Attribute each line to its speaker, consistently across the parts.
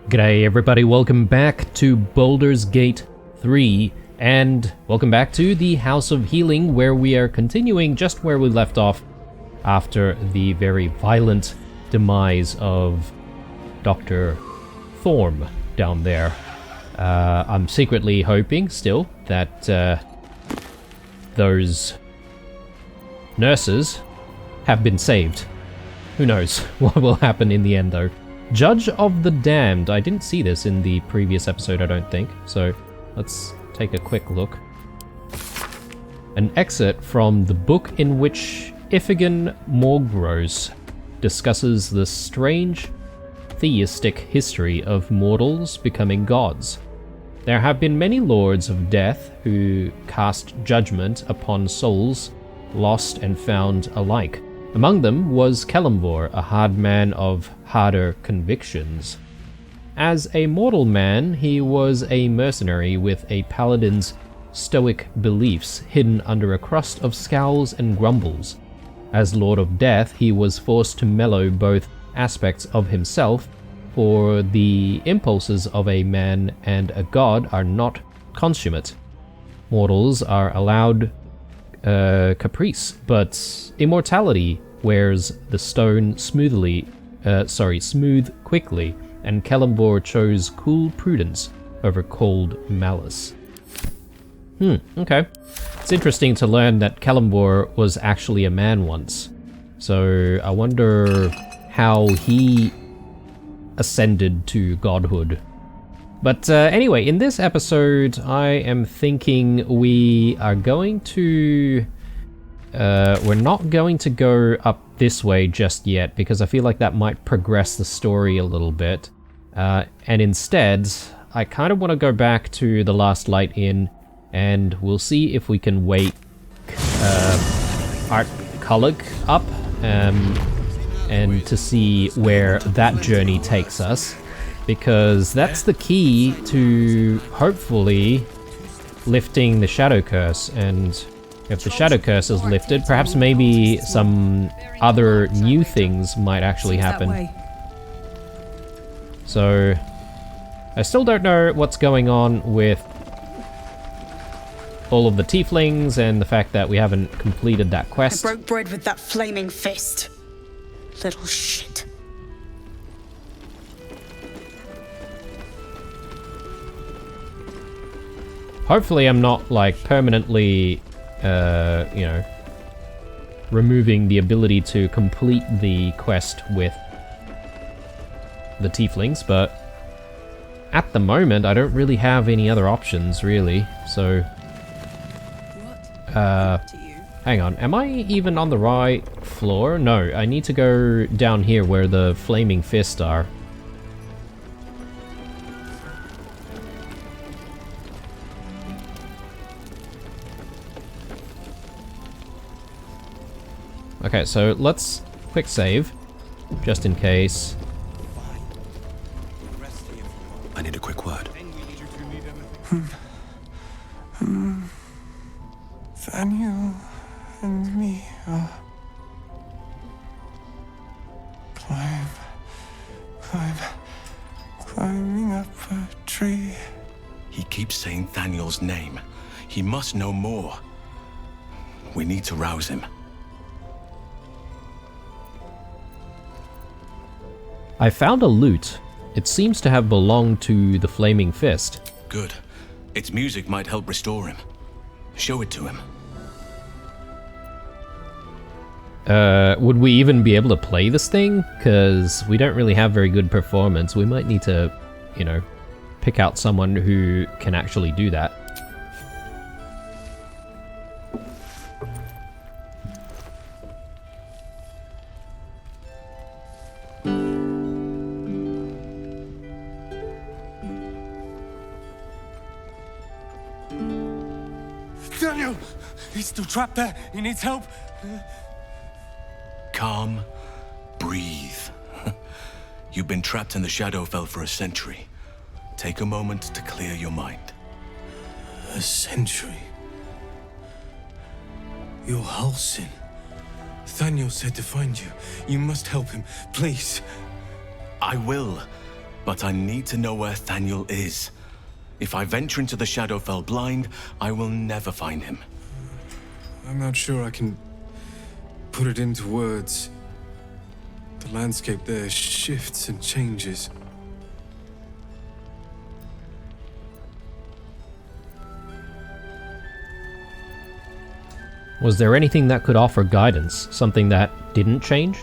Speaker 1: G'day everybody, welcome back to Baldur's Gate 3, and welcome back to the House of Healing, where we are continuing just where we left off after the very violent demise of Dr. Thorm down there. I'm secretly hoping still that those nurses have been saved. Who knows what will happen in the end though. Judge of the Damned. I didn't see this in the previous episode, I don't think. So let's take a quick look. An excerpt from the book in which Ifigan Morgros discusses the strange theistic history of mortals becoming gods. There have been many lords of death who cast judgment upon souls lost and found alike. Among them was Kelemvor, a hard man of harder convictions. As a mortal man, he was a mercenary with a paladin's stoic beliefs hidden under a crust of scowls and grumbles. As Lord of Death, he was forced to mellow both aspects of himself, for the impulses of a man and a god are not consummate. Mortals are allowed caprice, but immortality wears the stone smooth quickly, and Kelemvor chose cool prudence over cold malice. Okay. It's interesting to learn that Kelemvor was actually a man once. So I wonder how he ascended to godhood. But anyway, in this episode, I am thinking we are going to... we're not going to go up this way just yet, because I feel like that might progress the story a little bit. And instead, I kind of want to go back to the Last Light Inn, and we'll see if we can wake Art Kullik up, and to see where that journey takes us. Because that's the key to hopefully lifting the Shadow Curse, and if the Shadow Curse is lifted, perhaps maybe some other new things might actually happen. So, I still don't know what's going on with all of the tieflings and the fact that we haven't completed that quest.
Speaker 2: I broke bread with that flaming fist. Little shit.
Speaker 1: Hopefully I'm not, like, permanently, removing the ability to complete the quest with the tieflings, but at the moment I don't really have any other options, really, so... hang on, am I even on the right floor? No, I need to go down here where the flaming fists are. Okay, so let's quick save, just in case.
Speaker 3: I need a quick word.
Speaker 4: Daniel and me are climbing up a tree.
Speaker 3: He keeps saying Thaniel's name. He must know more. We need to rouse him.
Speaker 1: I found a lute. It seems to have belonged to the Flaming Fist.
Speaker 3: Good. Its music might help restore him. Show it to him.
Speaker 1: Would we even be able to play this thing? Because we don't really have very good performance. We might need to, pick out someone who can actually do that.
Speaker 4: Daniel! He's still trapped there. He needs help.
Speaker 3: Calm. Breathe. You've been trapped in the Shadowfell for a century. Take a moment to clear your mind.
Speaker 4: A century? You're Halsin. Thaniel said to find you. You must help him, please.
Speaker 3: I will. But I need to know where Thaniel is. If I venture into the Shadowfell blind, I will never find him.
Speaker 4: I'm not sure I can put it into words. The landscape there shifts and changes.
Speaker 1: Was there anything that could offer guidance? Something that didn't change?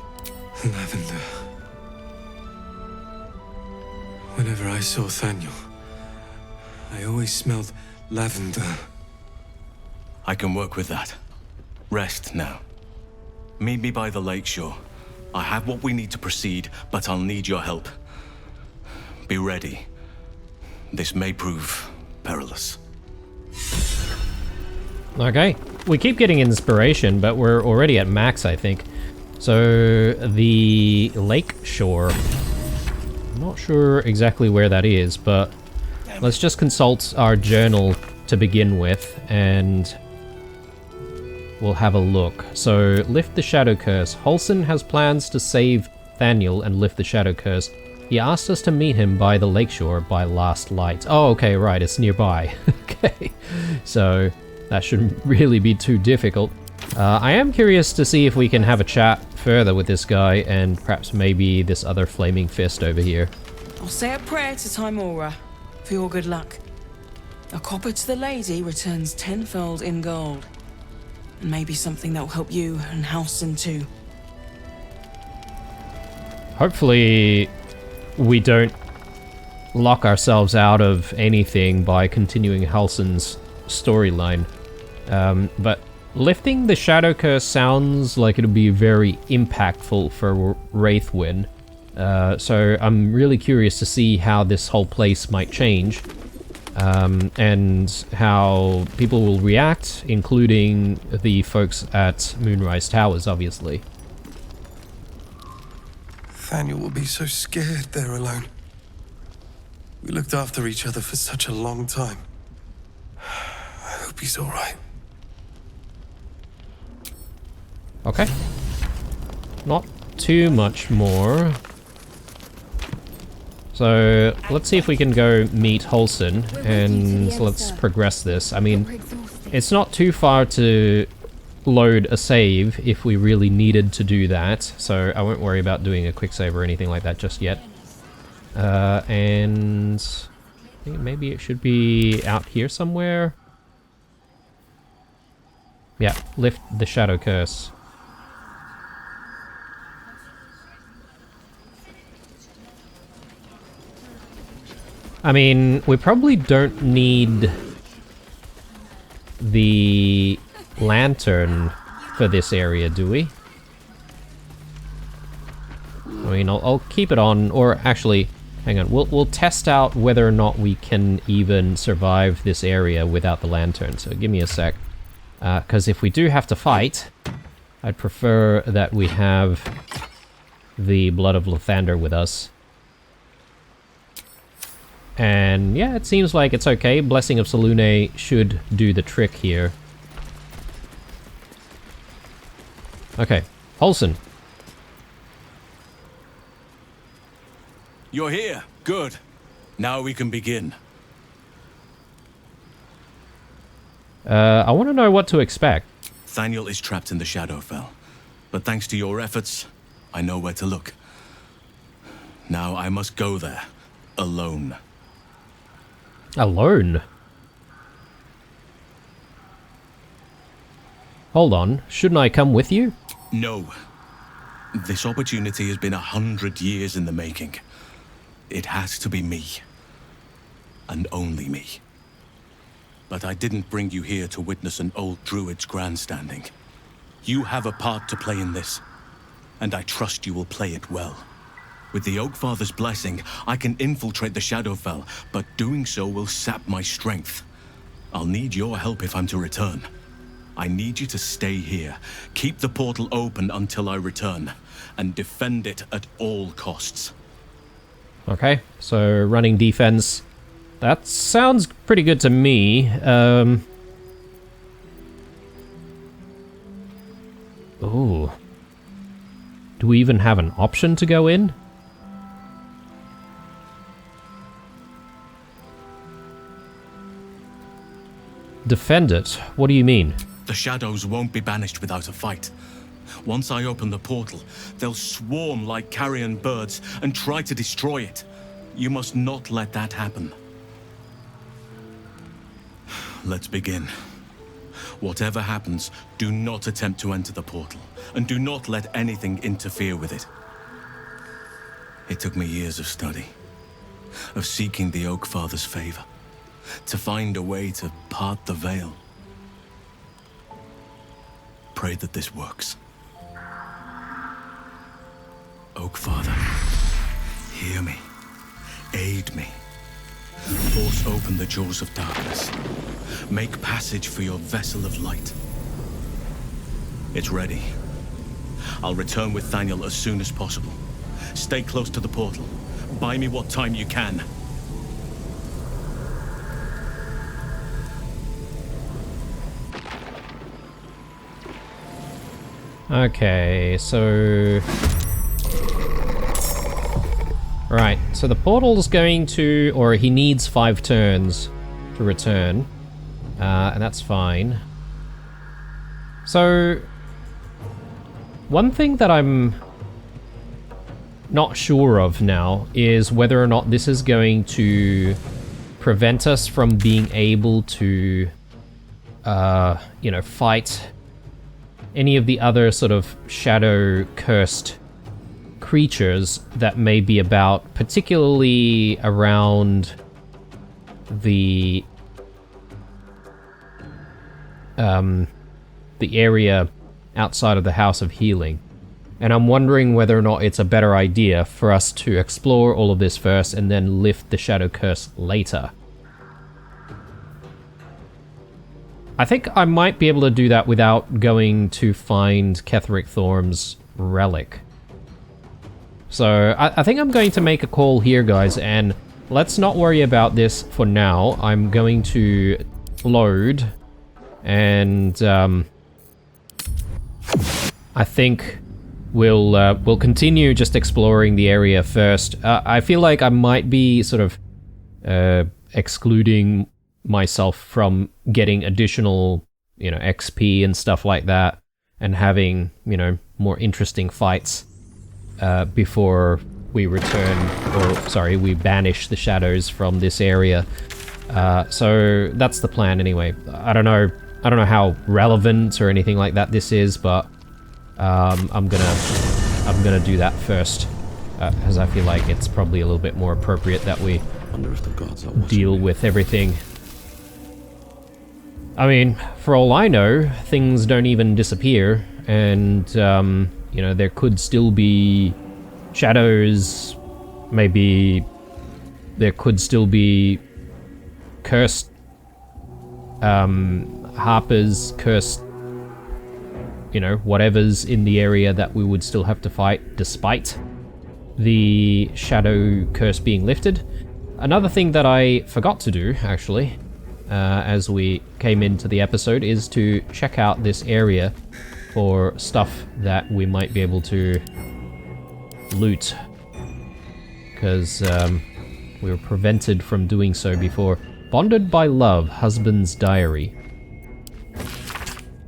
Speaker 4: Lavender. Whenever I saw Thaniel, I always smelled lavender.
Speaker 3: I can work with that. Rest now. Meet me by the lakeshore. I have what we need to proceed, but I'll need your help. Be ready. This may prove perilous.
Speaker 1: Okay. We keep getting inspiration, but we're already at max, I think. So, the lake shore. I'm not sure exactly where that is, but let's just consult our journal to begin with, and we'll have a look. So, lift the shadow curse. Halsin has plans to save Thaniel and lift the shadow curse. He asked us to meet him by the lakeshore by last light. Oh, okay, right, it's nearby. Okay, so that shouldn't really be too difficult. I am curious to see if we can have a chat further with this guy and perhaps maybe this other flaming fist over here.
Speaker 5: I'll say a prayer to Timora for your good luck. A copper to the lady returns tenfold in gold. And maybe something that will help you and Halsin too.
Speaker 1: Hopefully we don't lock ourselves out of anything by continuing Halsin's storyline. But lifting the Shadow Curse sounds like it'll be very impactful for Wraithwyn. So I'm really curious to see how this whole place might change. And how people will react, including the folks at Moonrise Towers, obviously.
Speaker 4: Thaniel will be so scared there alone. We looked after each other for such a long time. I hope he's all right.
Speaker 1: Okay. Not too much more. So, let's see if we can go meet Halsin, and let's progress this. I mean, it's not too far to load a save if we really needed to do that, so I won't worry about doing a quick save or anything like that just yet. And I think maybe it should be out here somewhere. Yeah, lift the Shadow Curse. I mean, we probably don't need the lantern for this area, do we? I mean, I'll keep it on, or actually, hang on, we'll test out whether or not we can even survive this area without the lantern, so give me a sec. Because if we do have to fight, I'd prefer that we have the Blood of Lathander with us. And yeah, it seems like it's okay. Blessing of Selûne should do the trick here. Okay, Halsin.
Speaker 3: You're here. Good. Now we can begin.
Speaker 1: I want to know what to expect.
Speaker 3: Thaniel is trapped in the Shadowfell, but thanks to your efforts, I know where to look. Now I must go there, alone.
Speaker 1: Alone? Hold on, shouldn't I come with you?
Speaker 3: No. This opportunity has been 100 years in the making. It has to be me. And only me. But I didn't bring you here to witness an old druid's grandstanding. You have a part to play in this, and I trust you will play it well. With the Oakfather's blessing, I can infiltrate the Shadowfell, but doing so will sap my strength. I'll need your help if I'm to return. I need you to stay here, keep the portal open until I return, and defend it at all costs.
Speaker 1: Okay, so running defense. That sounds pretty good to me. Ooh. Do we even have an option to go in? Defend it? What do you mean?
Speaker 3: The shadows won't be banished without a fight. Once I open the portal, they'll swarm like carrion birds and try to destroy it. You must not let that happen. Let's begin. Whatever happens, do not attempt to enter the portal, and do not let anything interfere with it. It took me years of study, of seeking the Oak Father's favor, to find a way to part the veil. Pray that this works. Oak Father, hear me, aid me. Force open the jaws of darkness. Make passage for your vessel of light. It's ready. I'll return with Thaniel as soon as possible. Stay close to the portal. Buy me what time you can.
Speaker 1: Okay, so... Right, so the portal's going to... or he needs 5 turns to return. And that's fine. So... one thing that I'm not sure of now is whether or not this is going to prevent us from being able to, you know, fight any of the other sort of shadow-cursed creatures that may be about, particularly around the area outside of the House of Healing. And I'm wondering whether or not it's a better idea for us to explore all of this first and then lift the Shadow Curse later. I think I might be able to do that without going to find Ketheric Thorm's relic. So I think I'm going to make a call here, guys, and let's not worry about this for now. I'm going to load, and I think we'll continue just exploring the area first. I feel like I might be sort of excluding myself from getting additional, you know, XP and stuff like that, and having, you know, more interesting fights before we return, or sorry, we banish the shadows from this area. So that's the plan anyway. I don't know how relevant or anything like that this is, but I'm gonna do that first, as I feel like it's probably a little bit more appropriate that we deal with everything. I mean, for all I know, things don't even disappear, and you know, there could still be shadows. Maybe there could still be cursed harpers, cursed, you know, whatever's in the area that we would still have to fight despite the shadow curse being lifted. Another thing that I forgot to do, actually, as we came into the episode, is to check out this area for stuff that we might be able to loot, because we were prevented from doing so before. Bonded by Love, Husband's Diary.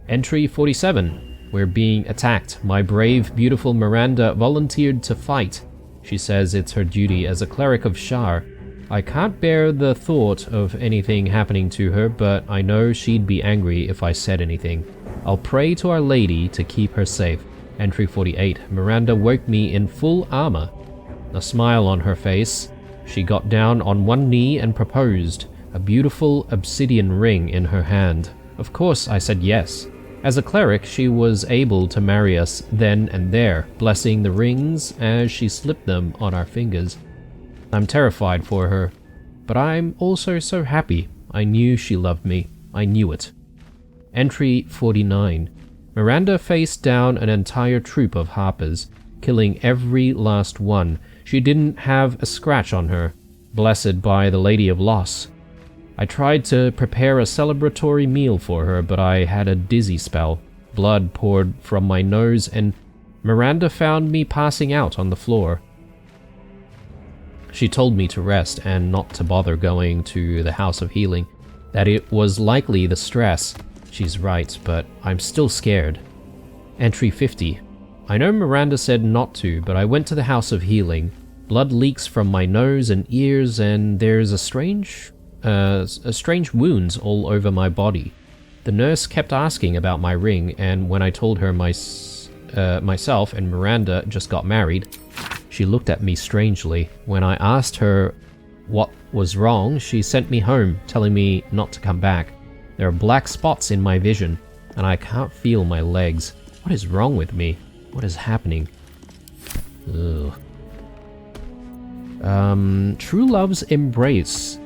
Speaker 1: Entry 47. We're being attacked. My brave, beautiful Miranda volunteered to fight. She says it's her duty as a cleric of Shar. I can't bear the thought of anything happening to her, but I know she'd be angry if I said anything. I'll pray to Our Lady to keep her safe. Entry 48. Miranda woke me in full armor. A smile on her face. She got down on one knee and proposed, a beautiful obsidian ring in her hand. Of course I said yes. As a cleric, she was able to marry us then and there, blessing the rings as she slipped them on our fingers. I'm terrified for her, but I'm also so happy. I knew she loved me. I knew it. Entry 49. Miranda faced down an entire troop of harpers, killing every last one. She didn't have a scratch on her, blessed by the Lady of Loss. I tried to prepare a celebratory meal for her, but I had a dizzy spell. Blood poured from my nose, and Miranda found me passing out on the floor. She told me to rest and not to bother going to the House of Healing. that it was likely the stress. She's right, but I'm still scared. Entry 50. I know Miranda said not to, but I went to the House of Healing. Blood leaks from my nose and ears, and there's a strange wounds all over my body. The nurse kept asking about my ring, and when I told her myself and Miranda just got married, she looked at me strangely. When I asked her what was wrong, she sent me home, telling me not to come back. There are black spots in my vision, and I can't feel my legs. What is wrong with me? What is happening? Ugh. True Love's Embrace.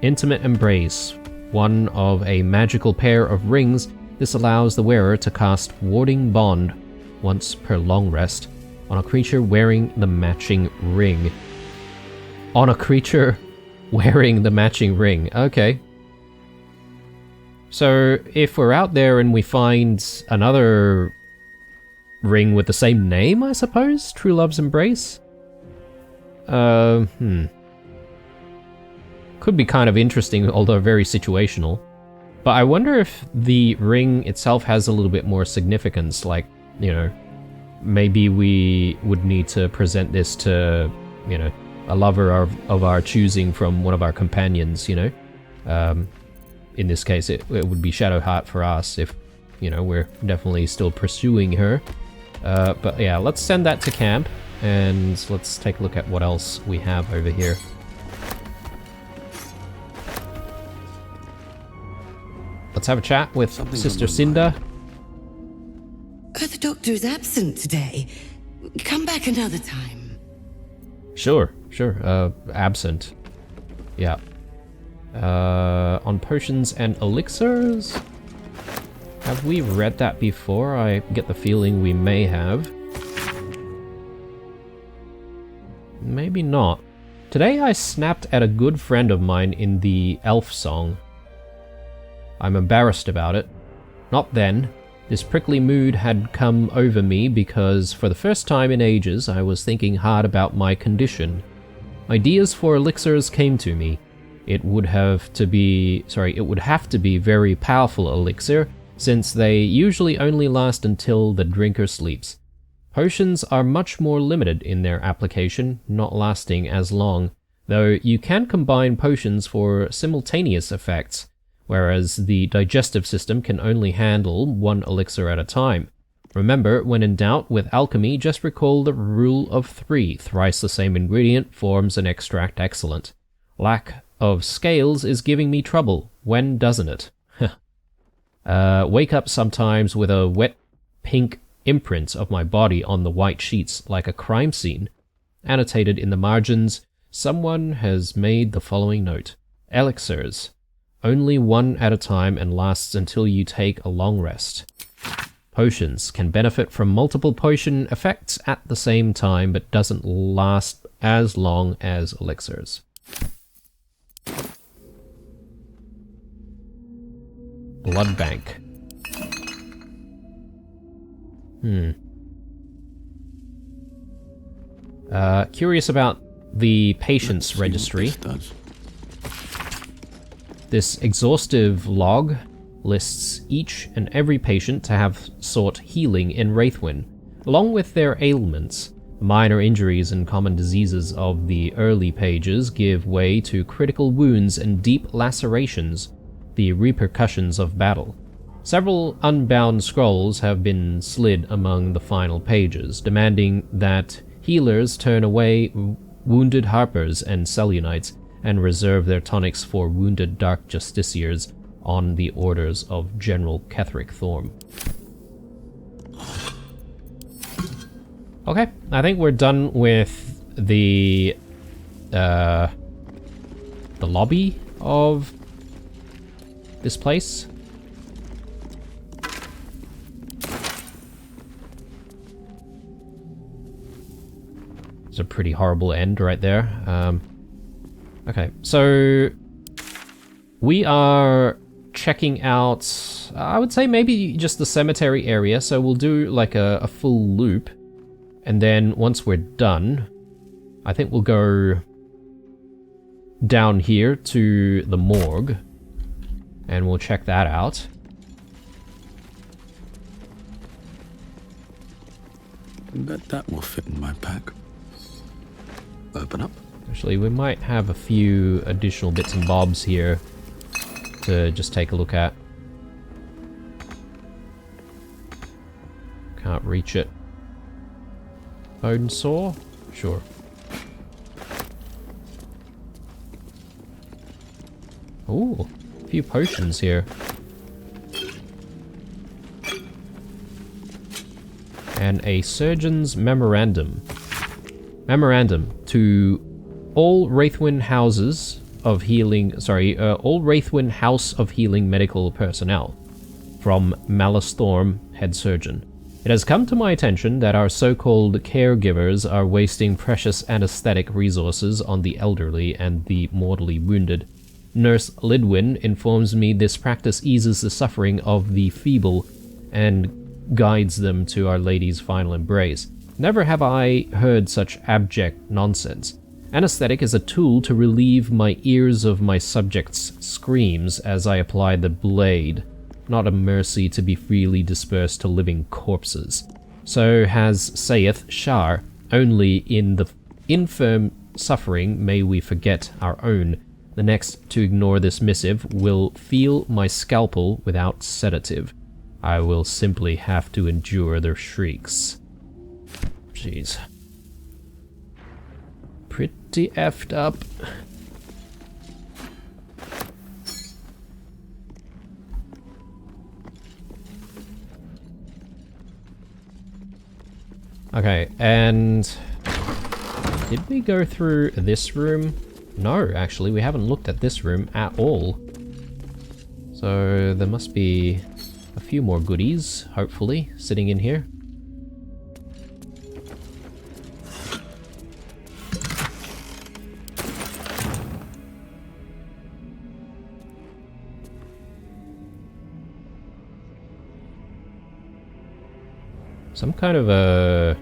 Speaker 1: Intimate embrace. One of a magical pair of rings. This allows the wearer to cast Warding Bond once per long rest on a creature wearing the matching ring. On a creature wearing the matching ring. Okay. So if we're out there and we find another ring with the same name, I suppose? True Love's Embrace? Could be kind of interesting, although very situational. But I wonder if the ring itself has a little bit more significance, like, you know, maybe we would need to present this to, you know, a lover of our choosing from one of our companions, you know? In this case, it would be Shadowheart for us if, you know, we're definitely still pursuing her. But yeah, let's send that to camp, and let's take a look at what else we have over here. Let's have a chat with Sister Cinder.
Speaker 6: The doctor is absent today. Come back another time.
Speaker 1: Sure. Absent. Yeah. On potions and elixirs? Have we read that before? I get the feeling we may have. Maybe not. Today I snapped at a good friend of mine in the elf song. I'm embarrassed about it. Not then. This prickly mood had come over me because for the first time in ages I was thinking hard about my condition. Ideas for elixirs came to me. It would have to be very powerful elixir, since they usually only last until the drinker sleeps. Potions are much more limited in their application, not lasting as long, though you can combine potions for simultaneous effects, whereas the digestive system can only handle one elixir at a time. Remember, when in doubt with alchemy, just recall the rule of 3. Thrice the same ingredient forms an extract excellent. Lack of scales is giving me trouble. When doesn't it? Wake up sometimes with a wet pink imprint of my body on the white sheets like a crime scene. Annotated in the margins, someone has made the following note. Elixirs. Only one at a time and lasts until you take a long rest. Potions can benefit from multiple potion effects at the same time, but doesn't last as long as elixirs. Blood bank. Curious about the patient's registry. This exhaustive log lists each and every patient to have sought healing in Wraithwyn, along with their ailments. Minor injuries and common diseases of the early pages give way to critical wounds and deep lacerations, the repercussions of battle. Several unbound scrolls have been slid among the final pages, demanding that healers turn away wounded harpers and Selenites and reserve their tonics for wounded Dark Justiciars on the orders of General Ketheric Thorm. Okay, I think we're done with the lobby of this place. It's a pretty horrible end right there. Okay, so we are checking out, I would say maybe just the cemetery area, so we'll do like a full loop, and then once we're done, I think we'll go down here to the morgue, and we'll check that out.
Speaker 7: Bet that will fit in my pack. Open up.
Speaker 1: Actually, we might have a few additional bits and bobs here to just take a look at. Can't reach it. Bone saw? Sure. Ooh, a few potions here. And a surgeon's memorandum. Memorandum to all Wraithwind houses of healing, all Wraithwind House of Healing medical personnel. From Malice Thorm, head surgeon. It has come to my attention that our so-called caregivers are wasting precious anesthetic resources on the elderly and the mortally wounded. Nurse Lidwin informs me this practice eases the suffering of the feeble and guides them to Our Lady's final embrace. Never have I heard such abject nonsense. Anesthetic is a tool to relieve my ears of my subjects' screams as I apply the blade, not a mercy to be freely dispersed to living corpses. So has saith Shar, only in the infirm suffering may we forget our own. The next to ignore this missive will feel my scalpel without sedative. I will simply have to endure their shrieks. Jeez. Pretty effed up. Okay, and did we go through this room? No, actually, we haven't looked at this room at all. So there must be a few more goodies, hopefully, sitting in here. Some kind of a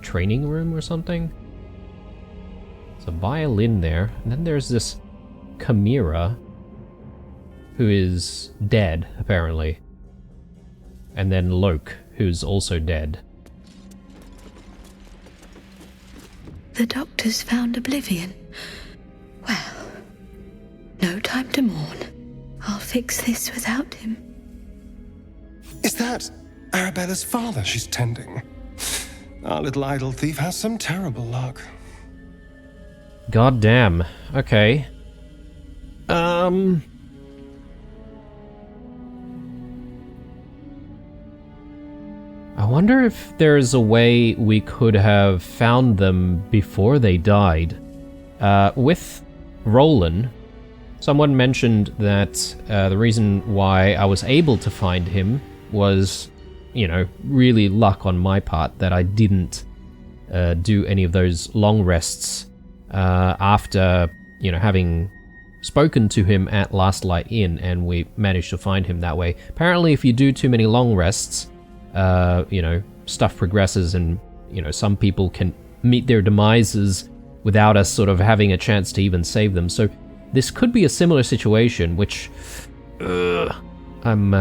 Speaker 1: training room or something. There's a violin there, and then there's this chimera who is dead, apparently. And then Loke, who's also dead.
Speaker 6: The doctor's found oblivion. Well, no time to mourn. I'll fix this without him.
Speaker 4: Is that Arabella's father she's tending? Our little idol thief has some terrible luck.
Speaker 1: God damn. Okay. I wonder if there's a way we could have found them before they died. With Roland, someone mentioned that the reason why I was able to find him was, you know, really luck on my part that I didn't do any of those long rests after, you know, having spoken to him at Last Light Inn, and we managed to find him that way. Apparently, if you do too many long rests, you know, stuff progresses, and, you know, some people can meet their demises without us sort of having a chance to even save them. So this could be a similar situation, which I'm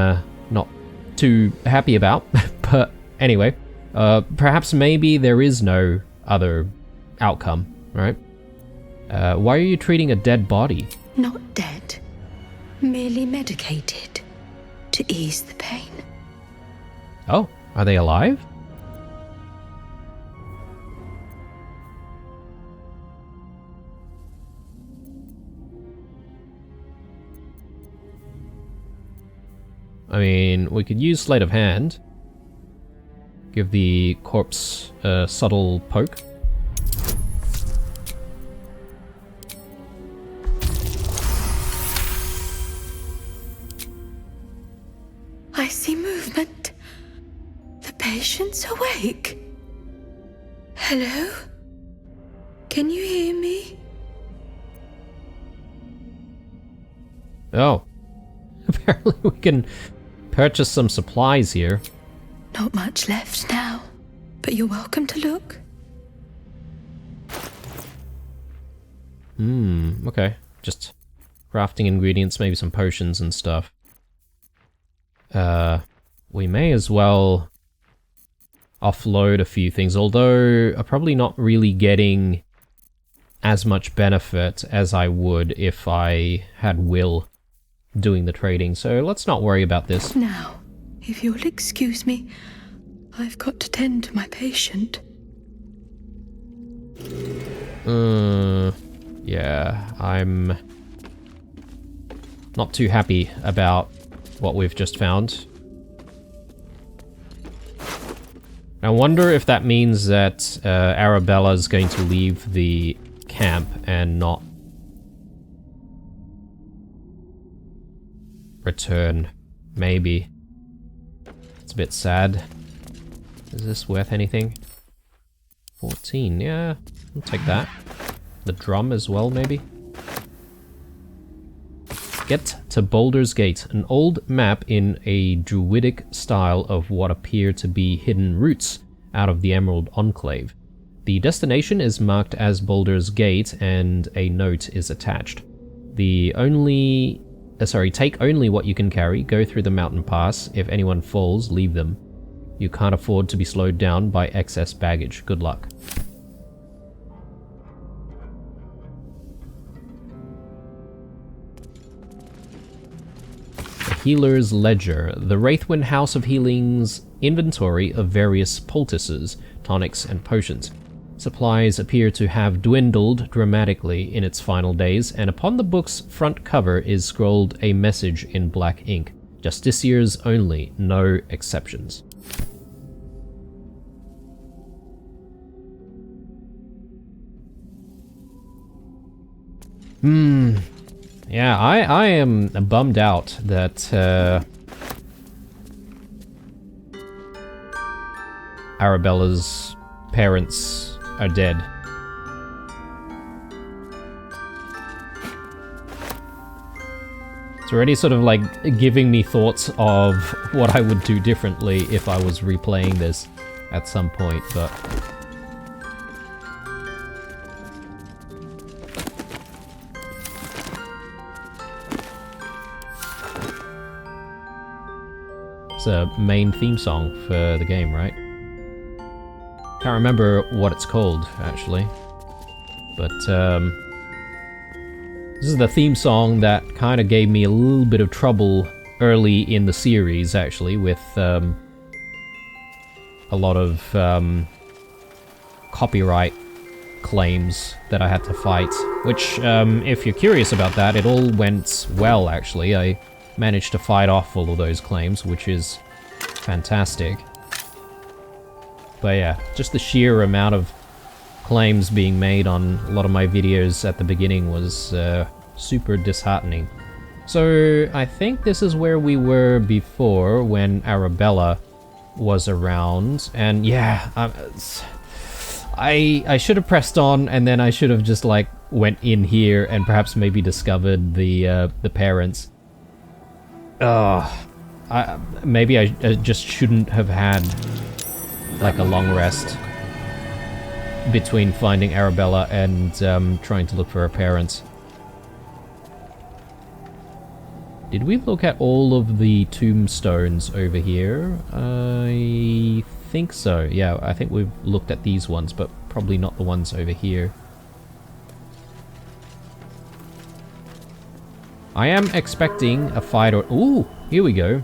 Speaker 1: not too happy about. But anyway, perhaps maybe there is no other outcome, right? Why are you treating a dead body?
Speaker 6: Not dead. Merely medicated. To ease the pain.
Speaker 1: Oh, are they alive? I mean, we could use Sleight of Hand. Give the corpse a subtle poke.
Speaker 6: I see movement. The patient's awake. Hello? Can you hear me?
Speaker 1: Oh. Apparently we can purchase some supplies here.
Speaker 6: Not much left now, but you're welcome to look.
Speaker 1: Okay. Just crafting ingredients, maybe some potions and stuff. We may as well offload a few things, although I'm probably not really getting as much benefit as I would if I had Will doing the trading, so let's not worry about this.
Speaker 6: Now, if you'll excuse me, I've got to tend to my patient.
Speaker 1: Yeah, I'm not too happy about what we've just found. I wonder if that means that Arabella's going to leave the camp and not return. Maybe. It's a bit sad. Is this worth anything? 14, yeah, I'll take that. The drum as well, maybe? Get to Baldur's Gate, an old map in a druidic style of what appear to be hidden routes out of the Emerald Enclave. The destination is marked as Baldur's Gate and a note is attached. Take only what you can carry, go through the mountain pass. If anyone falls, leave them. You can't afford to be slowed down by excess baggage. Good luck. Healer's Ledger, the Wraithwind House of Healing's inventory of various poultices, tonics, and potions. Supplies appear to have dwindled dramatically in its final days, and upon the book's front cover is scrolled a message in black ink. Justiciars only, no exceptions. Yeah, I am bummed out that Arabella's parents are dead. It's already sort of like giving me thoughts of what I would do differently if I was replaying this at some point, but... It's a main theme song for the game, right? Can't remember what it's called, actually. But, this is the theme song that kind of gave me a little bit of trouble early in the series, actually, with, a lot of, copyright claims that I had to fight. Which, if you're curious about that, it all went well, actually. I managed to fight off all of those claims, which is fantastic. But yeah, just the sheer amount of claims being made on a lot of my videos at the beginning was super disheartening. So I think this is where we were before when Arabella was around, and yeah, I should have pressed on, and then I should have just like went in here and perhaps maybe discovered the parents. Maybe I just shouldn't have had like a long rest between finding Arabella and trying to look for her parents. Did we look at all of the tombstones over here? I think so. Yeah, I think we've looked at these ones, but probably not the ones over here. I am expecting a fight or... Ooh, here we go.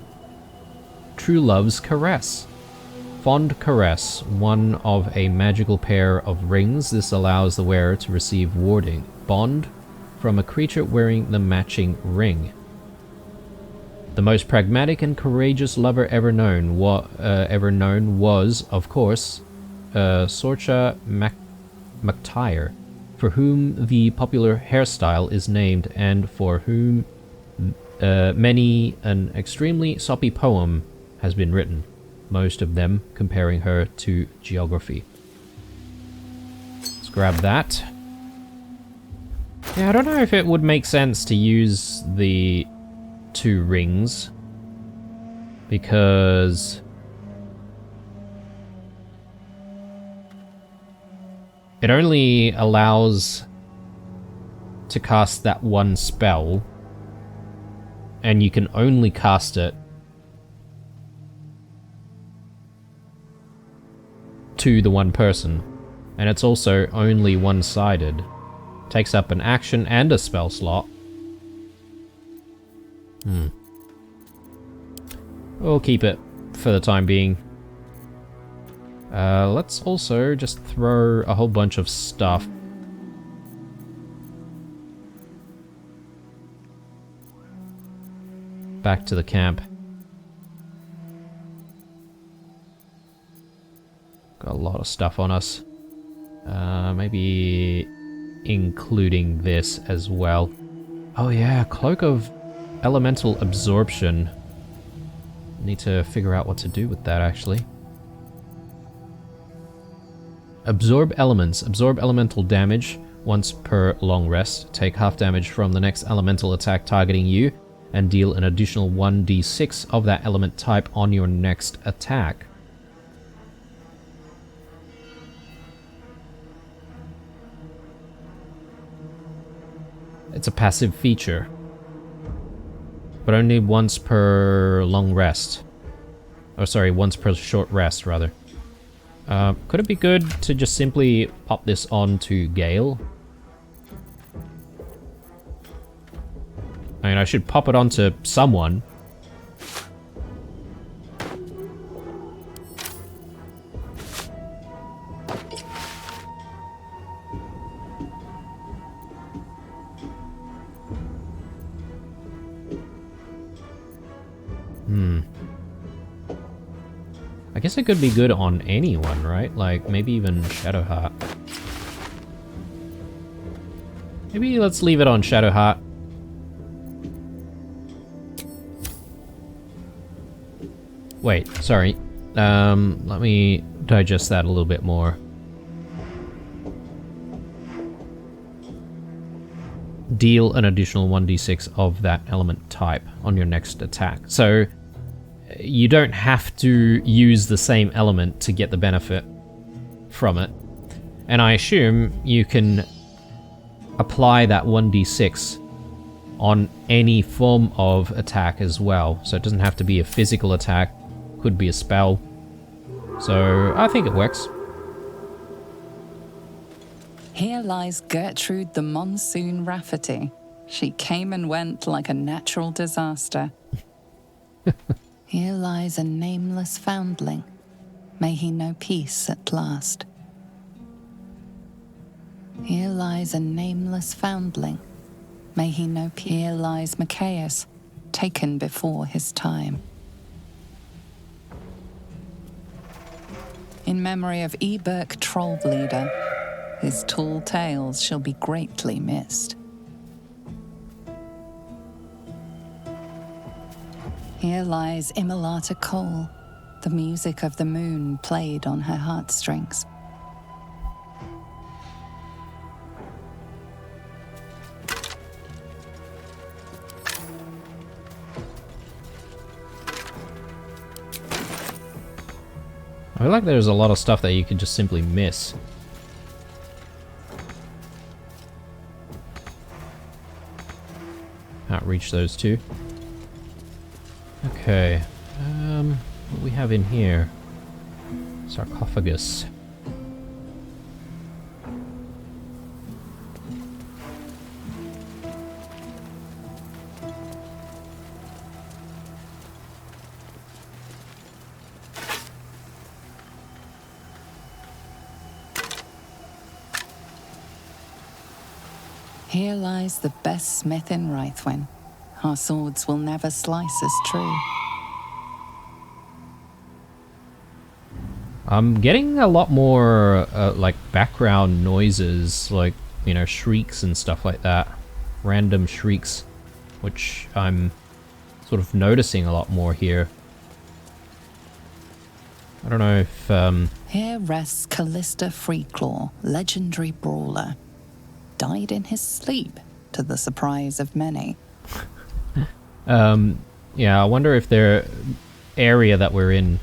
Speaker 1: True Love's Caress. Fond Caress, one of a magical pair of rings. This allows the wearer to receive warding. Bond from a creature wearing the matching ring. The most pragmatic and courageous lover ever known was, of course, Sorcha MacTyre, for whom the popular hairstyle is named, and for whom many an extremely soppy poem has been written, most of them comparing her to geography. Let's grab that. Yeah, I don't know if it would make sense to use the 2 rings, because it only allows to cast that one spell, and you can only cast it to the one person, and it's also only one-sided. Takes up an action and a spell slot. We'll keep it for the time being. Let's also just throw a whole bunch of stuff. Back to the camp. Got a lot of stuff on us. Maybe including this as well. Oh yeah, Cloak of Elemental Absorption. Need to figure out what to do with that, actually. Absorb elements. Absorb elemental damage once per long rest. Take half damage from the next elemental attack targeting you, and deal an additional 1d6 of that element type on your next attack. It's a passive feature, but only once per long rest. Oh, sorry, once per short rest, rather. Could it be good to just simply pop this on to Gale? I mean, I should pop it onto someone. I guess it could be good on anyone, right? Like, maybe even Shadowheart. Maybe let's leave it on Shadowheart. Wait, sorry. Let me digest that a little bit more. Deal an additional 1d6 of that element type on your next attack. So, you don't have to use the same element to get the benefit from it. And I assume you can apply that 1d6 on any form of attack as well. So it doesn't have to be a physical attack, could be a spell. So I think it works.
Speaker 8: Here lies Gertrude the Monsoon Rafferty. She came and went like a natural disaster. Here lies a nameless foundling. May he know peace at last. Here lies a nameless foundling. May he know peace. Here lies Macias, taken before his time. In memory of Eberk Trollbleeder, his tall tales shall be greatly missed. Here lies Immolata Cole, the music of the moon played on her heartstrings.
Speaker 1: I feel like there's a lot of stuff that you can just simply miss. Can't reach those two. Okay, what do we have in here? Sarcophagus.
Speaker 8: Here lies the best smith in Rythwin. Our swords will never slice us true.
Speaker 1: I'm getting a lot more, like, background noises, like, you know, shrieks and stuff like that. Random shrieks, which I'm sort of noticing a lot more here. I don't know if,
Speaker 8: Here rests Callista Freeclaw, legendary brawler. Died in his sleep, to the surprise of many.
Speaker 1: Yeah, I wonder if their area that we're in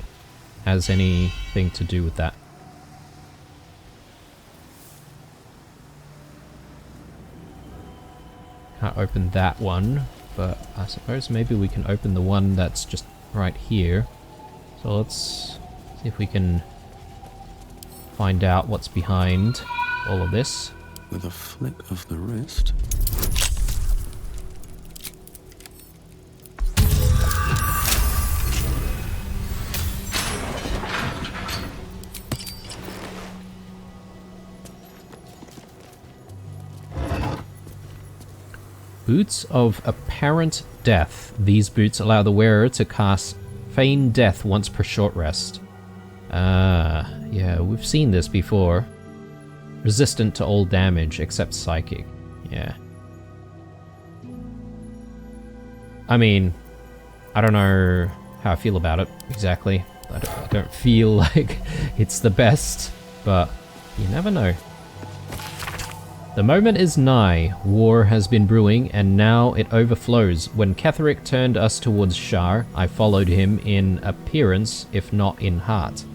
Speaker 1: has anything to do with that. Can't open that one, but I suppose maybe we can open the one that's just right here. So let's see if we can find out what's behind all of this.
Speaker 7: With a flick of the wrist.
Speaker 1: Boots of Apparent Death. These boots allow the wearer to cast Feign Death once per short rest. Yeah, we've seen this before. Resistant to all damage except psychic. Yeah. I mean, I don't know how I feel about it exactly. I don't feel like it's the best, but you never know. The moment is nigh. War has been brewing, and now it overflows. When Ketheric turned us towards Shar, I followed him in appearance, if not in heart.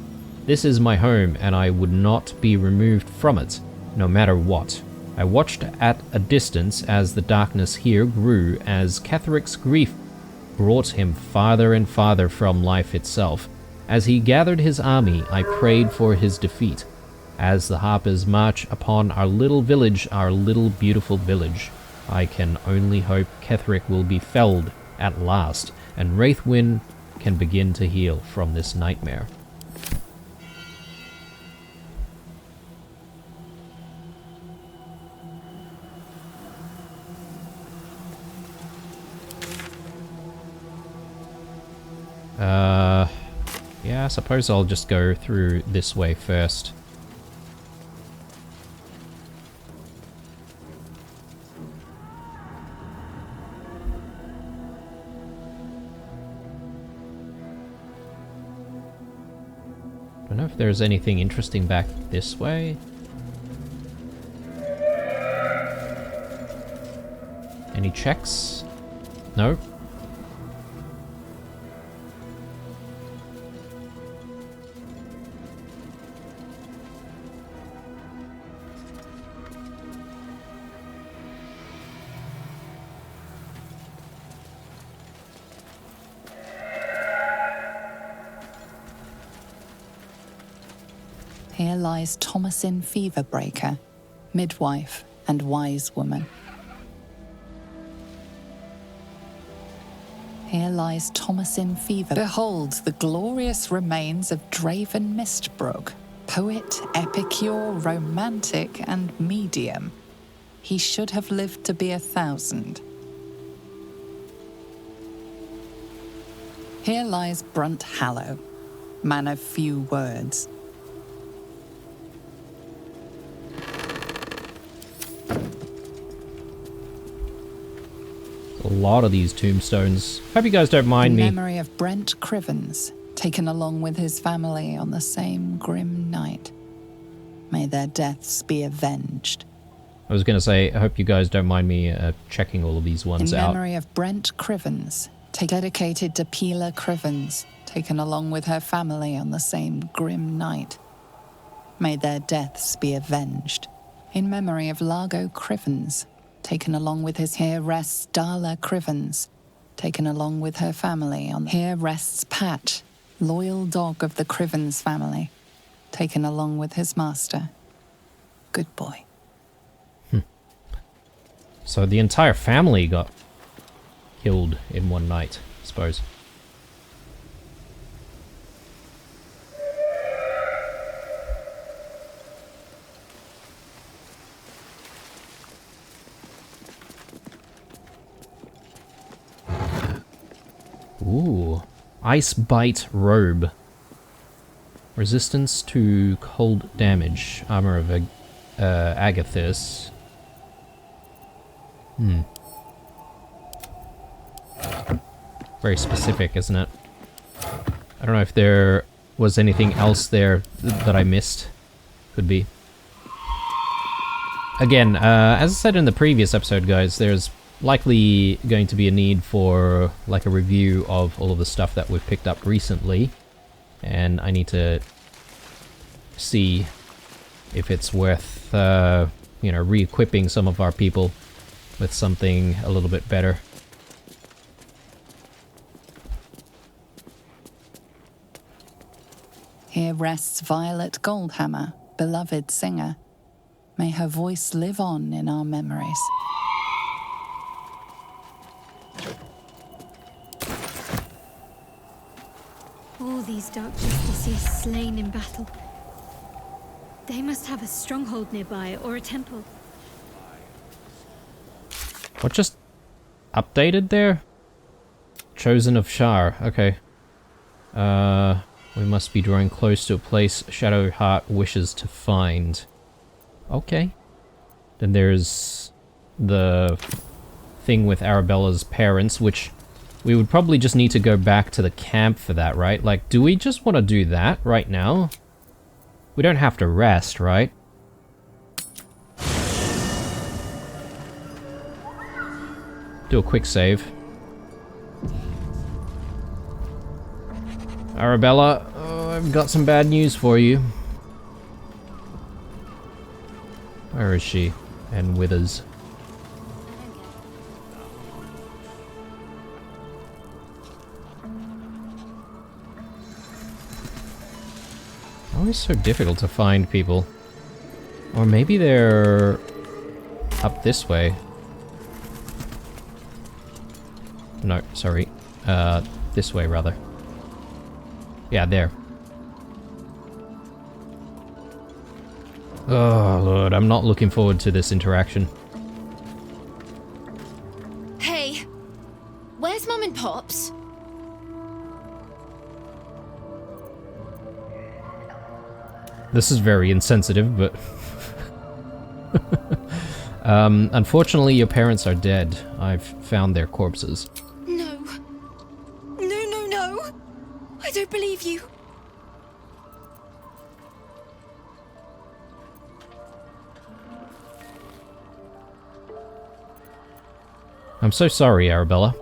Speaker 1: This is my home, and I would not be removed from it, no matter what. I watched at a distance as the darkness here grew, as Ketheric's grief brought him farther and farther from life itself. As he gathered his army, I prayed for his defeat. As the harpers march upon our little village, our little beautiful village, I can only hope Ketheric will be felled at last, and Wraithwyn can begin to heal from this nightmare. Yeah, I suppose I'll just go through this way first. Don't know if there's anything interesting back this way. Any checks? No.
Speaker 8: Here lies Thomasin Feverbreaker, midwife and wise woman. Here lies Thomasin Fever. Behold the glorious remains of Draven Mistbrook, poet, epicure, romantic, and medium. He should have lived to be 1,000. Here lies Brunt Hallow, man of few words.
Speaker 1: A lot of these tombstones. Hope you guys don't mind me.
Speaker 8: In memory of Brent Crivens, taken along with his family on the same grim night. May their deaths be avenged.
Speaker 1: I was going to say, I hope you guys don't mind me checking all of these ones out.
Speaker 8: In memory of Brent Crivens, dedicated to Pila Crivens, taken along with her family on the same grim night. May their deaths be avenged. In memory of Largo Crivens, taken along with his here rests Darla Crivens, taken along with her family on here rests Pat, loyal dog of the Crivens family, taken along with his master. Good boy.
Speaker 1: So the entire family got killed in one night, I suppose. Ooh. Ice Bite Robe. Resistance to cold damage. Armor of Agathis. Very specific, isn't it? I don't know if there was anything else there that I missed. Could be. Again, as I said in the previous episode, guys, there's likely going to be a need for like a review of all of the stuff that we've picked up recently, and I need to see if it's worth you know, re-equipping some of our people with something a little bit better.
Speaker 8: Here rests Violet Goldhammer, beloved singer. May her voice live on in our memories.
Speaker 9: All these dark justices slain in battle. They must have a stronghold nearby or a temple.
Speaker 1: What just updated there? Chosen of Shar. Okay. We must be drawing close to a place Shadowheart wishes to find. Okay. Then there's the thing with Arabella's parents, which we would probably just need to go back to the camp for that, right? Like, do we just want to do that right now? We don't have to rest, right? Do a quick save. Arabella, I've got some bad news for you. Where is she? And Withers. Always so difficult to find people. Or maybe they're up this way. No, sorry. This way, rather. Yeah, there. Oh, Lord, I'm not looking forward to this interaction.
Speaker 9: Hey, where's Mum and Pops?
Speaker 1: This is very insensitive, but... unfortunately, your parents are dead. I've found their corpses.
Speaker 9: No. No. I don't believe you.
Speaker 1: I'm so sorry, Arabella.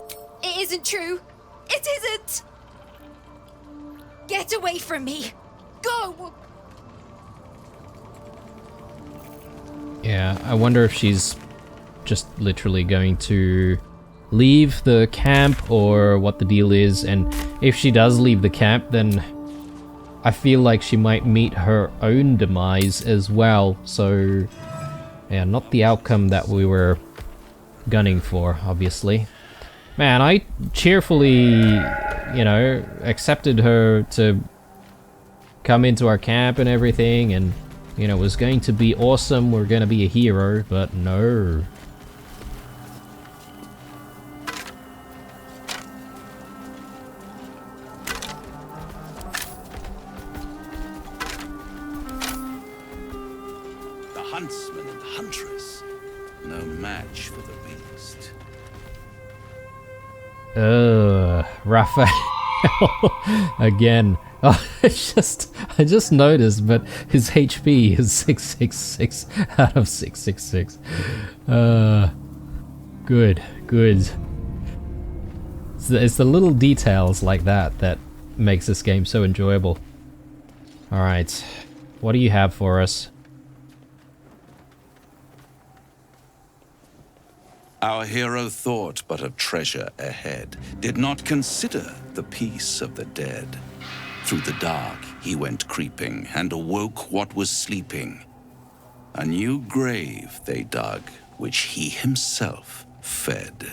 Speaker 9: It isn't true. It isn't. Get away from me. Go.
Speaker 1: Yeah, I wonder if she's just literally going to leave the camp or what the deal is, and if she does leave the camp, then I feel like she might meet her own demise as well, so yeah, not the outcome that we were gunning for, obviously. Man, I cheerfully, you know, accepted her to come into our camp and everything, and you know, it was going to be awesome, we're gonna be a hero, but no.
Speaker 7: The huntsman and huntress, no match for the beast.
Speaker 1: Raphael again. Oh, I just noticed, but his HP is 666 out of 666. Good. It's the little details like that that makes this game so enjoyable. Alright, what do you have for us?
Speaker 7: Our hero thought but of treasure ahead, did not consider the peace of the dead. Through the dark he went creeping, and awoke what was sleeping. A new grave they dug, which he himself fed.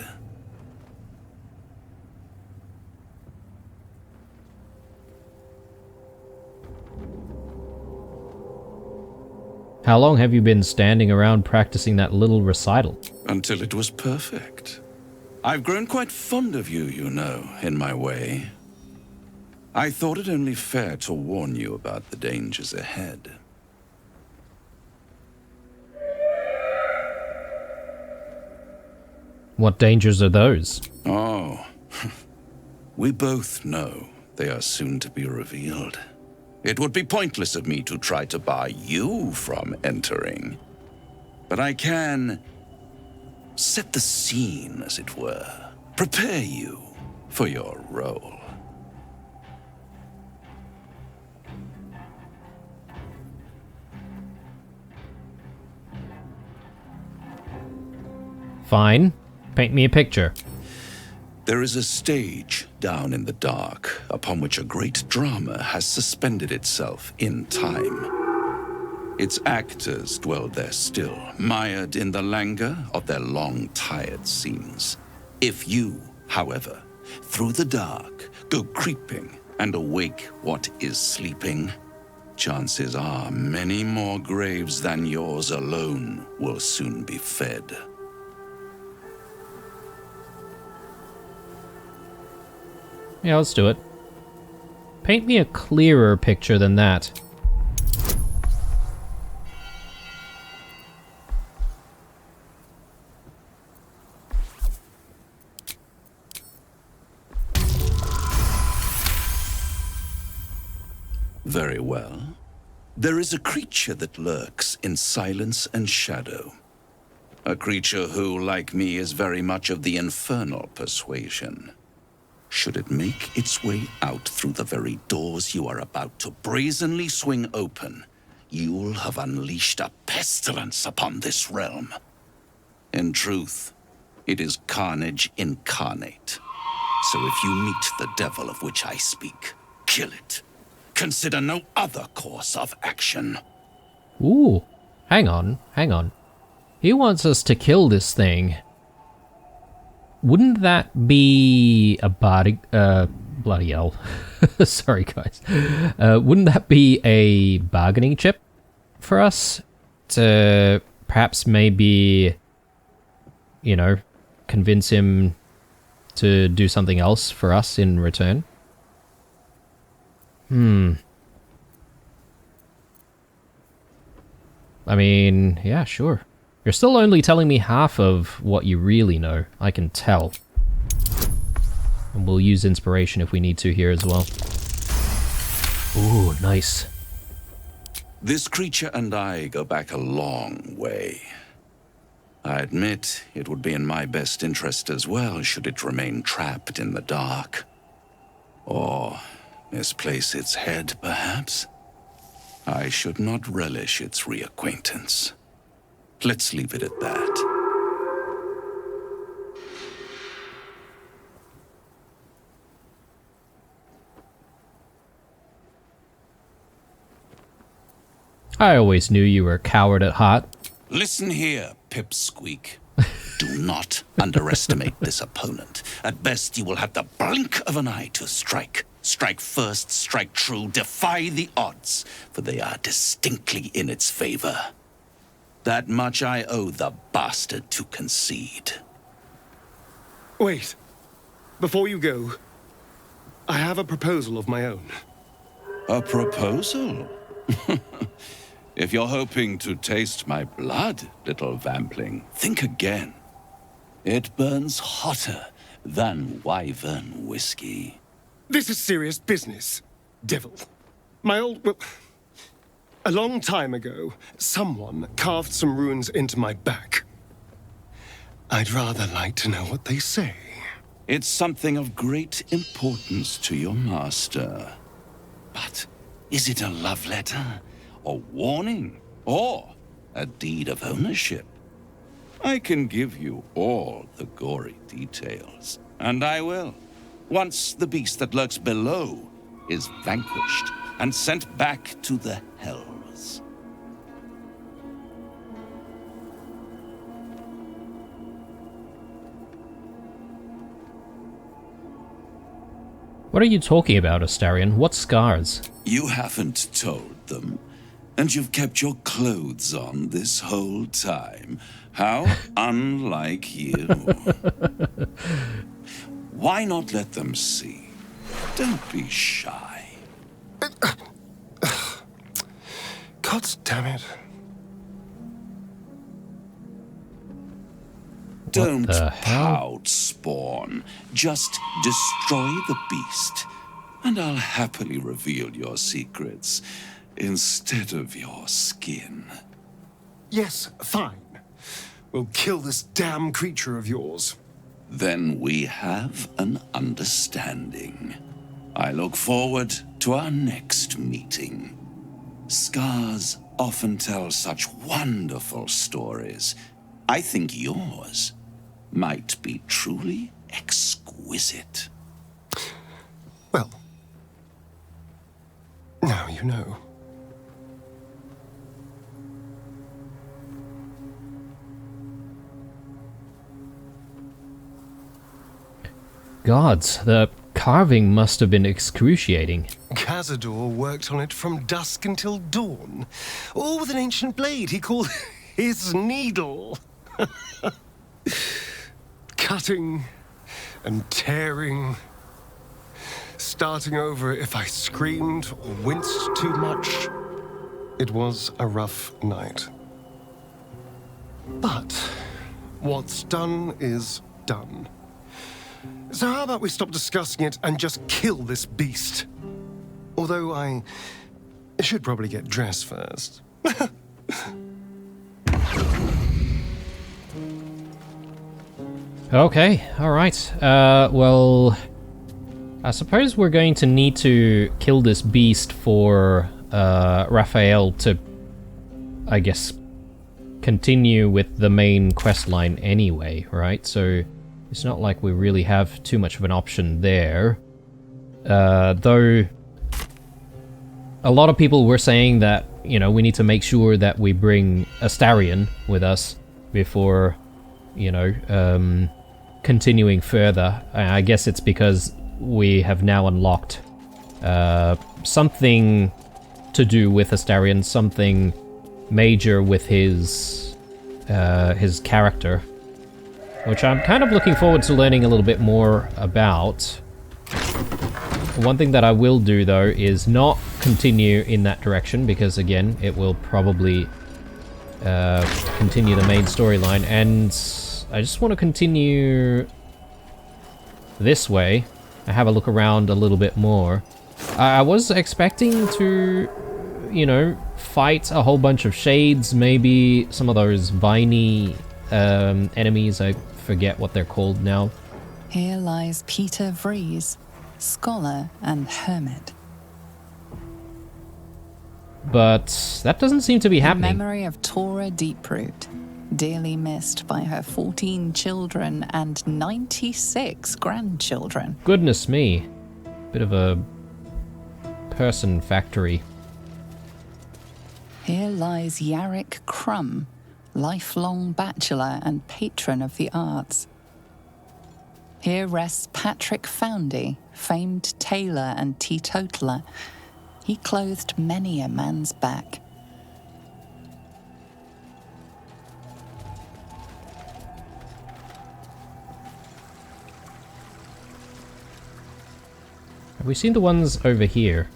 Speaker 1: How long have you been standing around practicing that little recital?
Speaker 7: Until it was perfect. I've grown quite fond of you, you know, in my way. I thought it only fair to warn you about the dangers ahead.
Speaker 1: What dangers are those?
Speaker 7: Oh, we both know they are soon to be revealed. It would be pointless of me to try to bar you from entering. But I can set the scene, as it were. Prepare you for your role.
Speaker 1: Fine. Paint me a picture.
Speaker 7: There is a stage down in the dark upon which a great drama has suspended itself in time. Its actors dwell there still, mired in the languor of their long, tired scenes. If you, however, through the dark, go creeping and awake what is sleeping, chances are many more graves than yours alone will soon be fed.
Speaker 1: Yeah, let's do it. Paint me a clearer picture than that.
Speaker 7: Very well. There is a creature that lurks in silence and shadow. A creature who, like me, is very much of the Infernal Persuasion. Should it make its way out through the very doors you are about to brazenly swing open, you'll have unleashed a pestilence upon this realm. In truth, it is carnage incarnate. So if you meet the devil of which I speak, kill it. Consider no other course of action.
Speaker 1: Ooh, hang on. He wants us to kill this thing. Wouldn't that be a bloody hell. Sorry, guys. Wouldn't that be a bargaining chip for us to perhaps maybe, you know, convince him to do something else for us in return? I mean, yeah, sure. You're still only telling me half of what you really know. I can tell. And we'll use inspiration if we need to here as well. Ooh, nice.
Speaker 7: This creature and I go back a long way. I admit it would be in my best interest as well should it remain trapped in the dark. Or misplace its head, perhaps? I should not relish its reacquaintance. Let's leave it at that.
Speaker 1: I always knew you were a coward at heart.
Speaker 7: Listen here, Pipsqueak. Do not underestimate this opponent. At best, you will have the blink of an eye to strike. Strike first, strike true, defy the odds, for they are distinctly in its favor. That much I owe the bastard to concede.
Speaker 10: Wait. Before you go, I have a proposal of my own.
Speaker 7: A proposal? If you're hoping to taste my blood, little vampling, think again. It burns hotter than wyvern whiskey.
Speaker 10: This is serious business, devil. Well, a long time ago, someone carved some runes into my back. I'd rather like to know what they say.
Speaker 7: It's something of great importance to your master. But is it a love letter, a warning, or a deed of ownership? I can give you all the gory details, and I will, once the beast that lurks below is vanquished and sent back to the hells.
Speaker 1: What are you talking about, Astarion? What scars?
Speaker 7: You haven't told them, and you've kept your clothes on this whole time. How unlike you. Why not let them see? Don't be shy.
Speaker 10: God damn it.
Speaker 7: Don't pout, Spawn. Just destroy the beast, and I'll happily reveal your secrets instead of your skin.
Speaker 10: Yes, fine. We'll kill this damn creature of yours.
Speaker 7: Then we have an understanding. I look forward to our next meeting. Scars often tell such wonderful stories. I think yours might be truly exquisite.
Speaker 10: Well, now you know.
Speaker 1: Gods, the carving must have been excruciating.
Speaker 10: Cazador worked on it from dusk until dawn, all with an ancient blade he called his needle. Cutting and tearing, starting over if I screamed or winced too much. It was a rough night. But what's done is done. So how about we stop discussing it and just kill this beast? Although I should probably get dressed first.
Speaker 1: Okay, alright. Well, I suppose we're going to need to kill this beast for Raphael to, I guess, continue with the main quest line anyway, right? So it's not like we really have too much of an option there. Though a lot of people were saying that, you know, we need to make sure that we bring Astarion with us before, you know, continuing further. I guess it's because we have now unlocked something to do with Astarion, something major with his character, which I'm kind of looking forward to learning a little bit more about. One thing that I will do, though, is not continue in that direction, because, again, it will probably continue the main storyline, and I just want to continue this way. I have a look around a little bit more. I was expecting to, you know, fight a whole bunch of shades, maybe some of those viney enemies. I forget what they're called now.
Speaker 8: Here lies Peter Vries, scholar and hermit.
Speaker 1: But that doesn't seem to be happening.
Speaker 8: In memory of Tora Deeproot, dearly missed by her 14 children and 96 grandchildren.
Speaker 1: Goodness me. Bit of a person factory.
Speaker 8: Here lies Yarrick Crumb, lifelong bachelor and patron of the arts. Here rests Patrick Foundy, famed tailor and teetotaler. He clothed many a man's back.
Speaker 1: Have we seen the ones over here?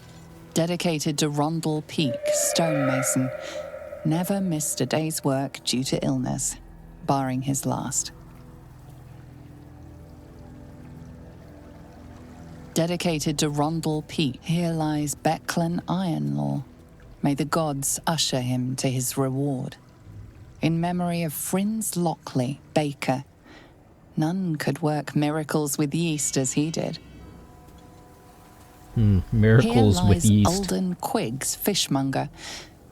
Speaker 8: Dedicated to Rondell Peak, stonemason. Never missed a day's work due to illness, barring his last. Dedicated to Rondell Peak, here lies Becklin Ironlaw. May the gods usher him to his reward. In memory of Frinz Lockley, baker. None could work miracles with yeast as he did.
Speaker 1: Miracles with yeast.
Speaker 8: Here lies Alden Quiggs, fishmonger,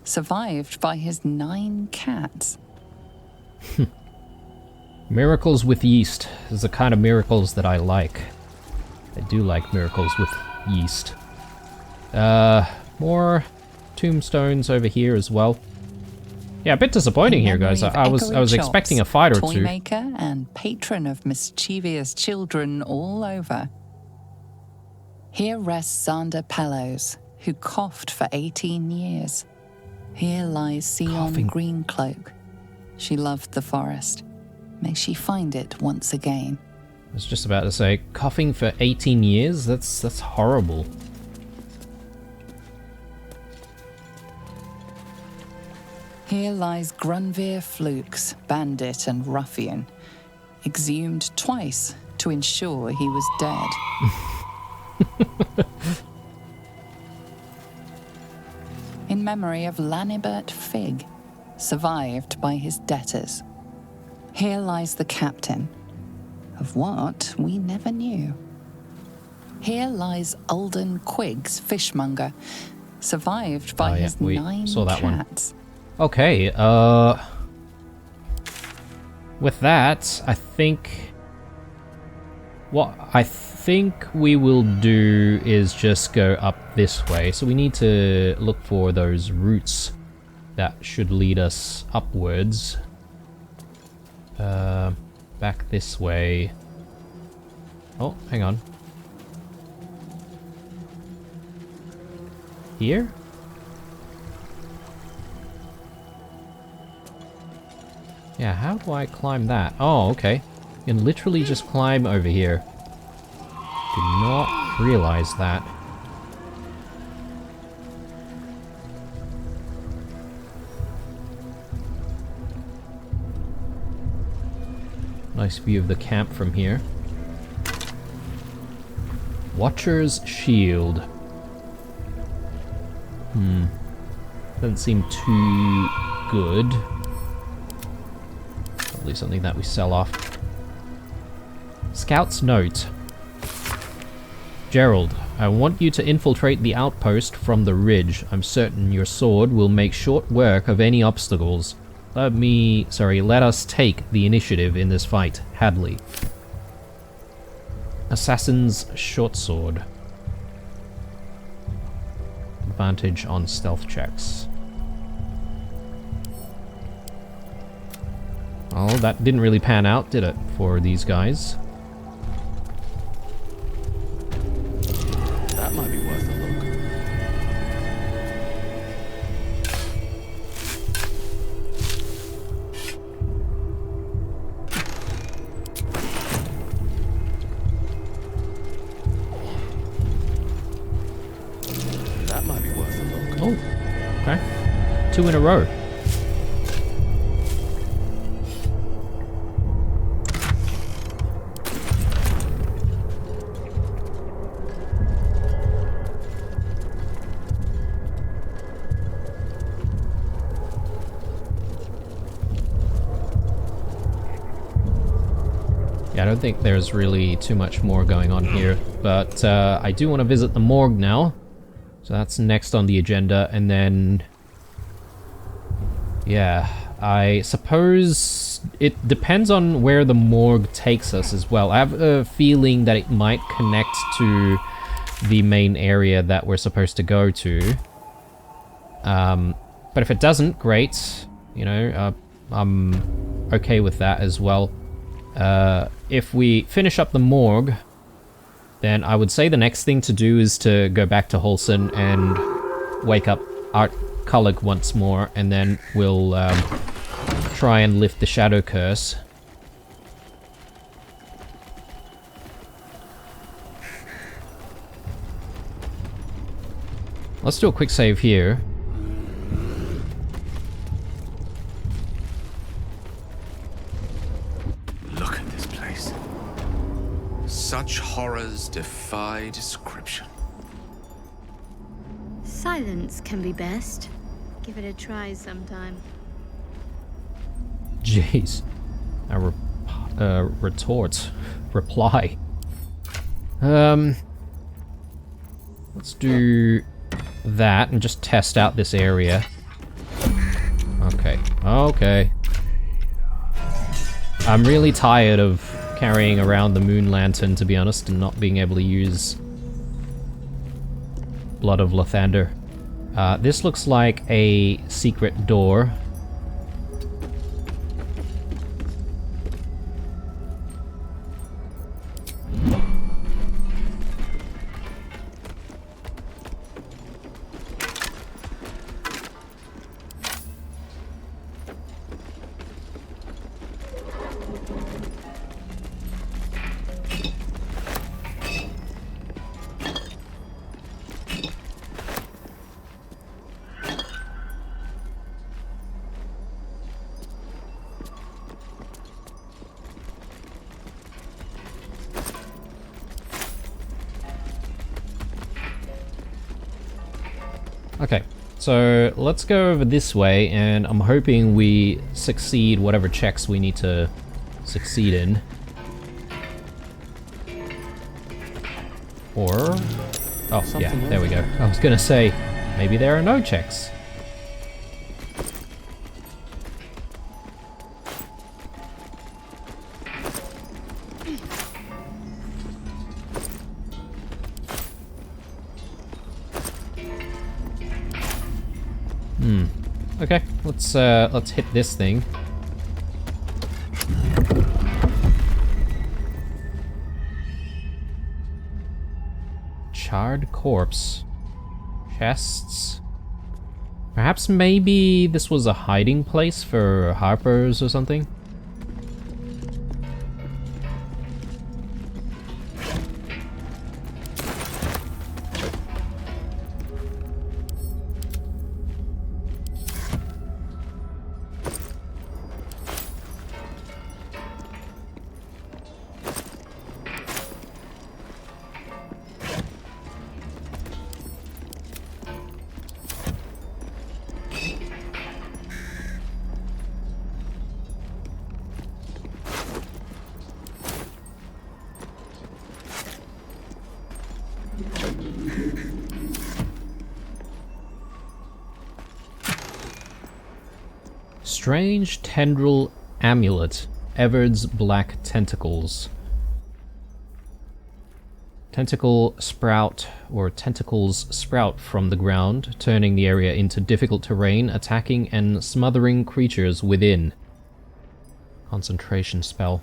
Speaker 8: survived by his 9 cats.
Speaker 1: Miracles with yeast is the kind of miracles that I like. I do like miracles with yeast. More tombstones over here as well. Yeah, a bit disappointing here, guys. I was expecting a fight or two.
Speaker 8: Toymaker and patron of mischievous children all over. Here rests Xander Pellows, who coughed for 18 years. Here lies Sion Greencloak. She loved the forest. May she find it once again.
Speaker 1: I was just about to say, coughing for 18 years? That's horrible.
Speaker 8: Here lies Grunvir Flukes, bandit and ruffian, exhumed twice to ensure he was dead. In memory of Lanibert Fig, survived by his debtors. Here lies the captain, of what we never knew. Here lies Alden Quiggs, fishmonger, survived by his 9
Speaker 1: saw that
Speaker 8: cats.
Speaker 1: One. Okay, with that, I think... What I think we will do is just go up this way. So we need to look for those routes that should lead us upwards. Back this way. Oh, hang on. Here? Yeah, how do I climb that? Oh, okay. You can literally just climb over here. Did not realize that. Nice view of the camp from here. Watcher's Shield. Doesn't seem too good. Probably something that we sell off. Scout's Note. Gerald, I want you to infiltrate the outpost from the ridge. I'm certain your sword will make short work of any obstacles. Let us take the initiative in this fight. Hadley. Assassin's Short Sword. Advantage on stealth checks. Oh, that didn't really pan out, did it, for these guys?
Speaker 7: That might be worth a look. That might be worth a look.
Speaker 1: Oh, okay. 2 in a row. Yeah, I don't think there's really too much more going on here, but I do want to visit the morgue now. So that's next on the agenda, and then... yeah, I suppose it depends on where the morgue takes us as well. I have a feeling that it might connect to the main area that we're supposed to go to. But if it doesn't, great. You know, I'm okay with that as well. If we finish up the morgue, then I would say the next thing to do is to go back to Holson and wake up Art Culloch once more, and then we'll try and lift the Shadow Curse. Let's do a quick save here.
Speaker 7: Look at this place. Such horrors defy description.
Speaker 9: Silence can be best. Give it a try sometime.
Speaker 1: Jeez. A reply. Let's do that and just test out this area. Okay. Okay. I'm really tired of carrying around the moon lantern, to be honest, and not being able to use Blood of Lathander. This looks like a secret door. Okay, so let's go over this way, and I'm hoping we succeed whatever checks we need to succeed in. Or... oh, yeah, there we go. I was gonna say, maybe there are no checks. let's hit this thing. Charred corpse. Chests. Perhaps maybe this was a hiding place for harpers or something? Strange tendril amulet. Everard's black tentacles. Tentacle sprout, or tentacles sprout from the ground, turning the area into difficult terrain, attacking and smothering creatures within. Concentration spell.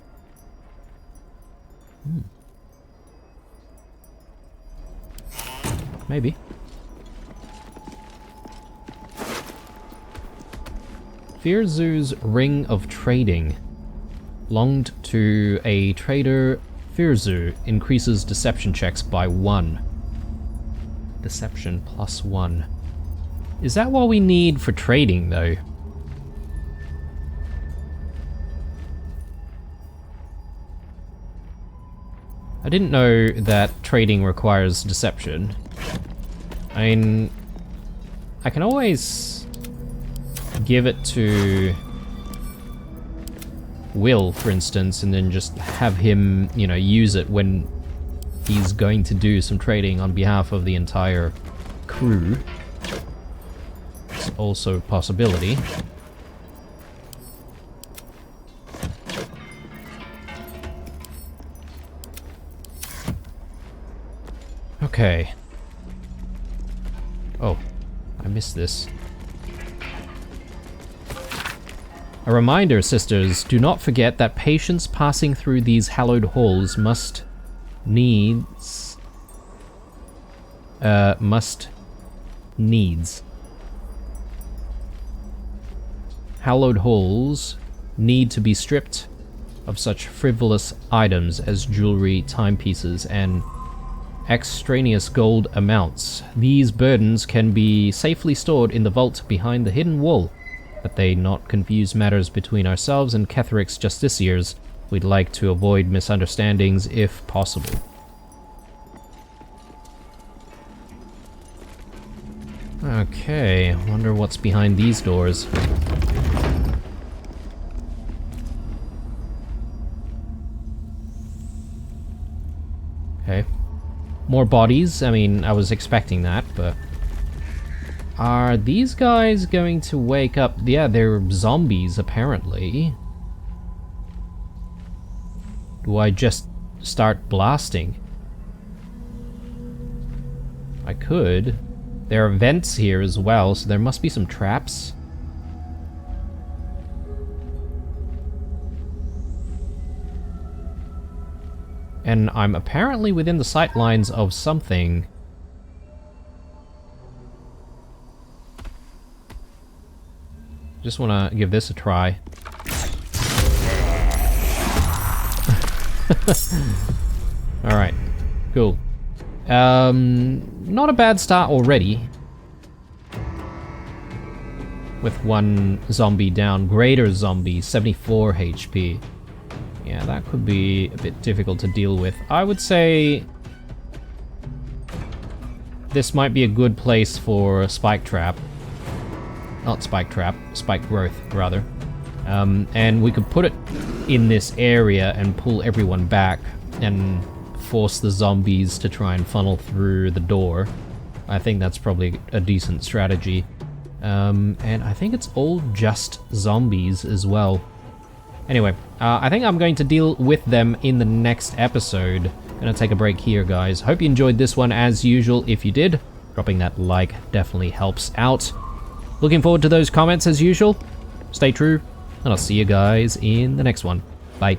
Speaker 1: Maybe. Firzu's Ring of Trading. Belonged to a trader. Firzu increases deception checks by 1. Deception plus 1. Is that what we need for trading, though? I didn't know that trading requires deception. I mean, I can always give it to Will, for instance, and then just have him, you know, use it when he's going to do some trading on behalf of the entire crew. It's also a possibility. Okay. Oh, I missed this. A reminder, sisters, do not forget that patients passing through these hallowed halls must needs hallowed halls need to be stripped of such frivolous items as jewelry, timepieces, and extraneous gold amounts. These burdens can be safely stored in the vault behind the hidden wall. That they not confuse matters between ourselves and Ketheric's justiciars. We'd like to avoid misunderstandings if possible. Okay, wonder what's behind these doors. Okay. More bodies. I mean, I was expecting that, but... Are these guys going to wake up? Yeah, they're zombies, apparently. Do I just start blasting? I could. There are vents here as well, so there must be some traps. And I'm apparently within the sight lines of something. Just want to give this a try. Alright, cool. Not a bad start already. With one zombie down. Greater zombie, 74 HP. Yeah, that could be a bit difficult to deal with. I would say this might be a good place for a spike trap. Not spike trap, spike growth, rather. And we could put it in this area and pull everyone back and force the zombies to try and funnel through the door. I think that's probably a decent strategy. And I think it's all just zombies as well. Anyway, I think I'm going to deal with them in the next episode. Gonna take a break here, guys. Hope you enjoyed this one as usual. If you did, dropping that like definitely helps out. Looking forward to those comments as usual. Stay true, and I'll see you guys in the next one. Bye.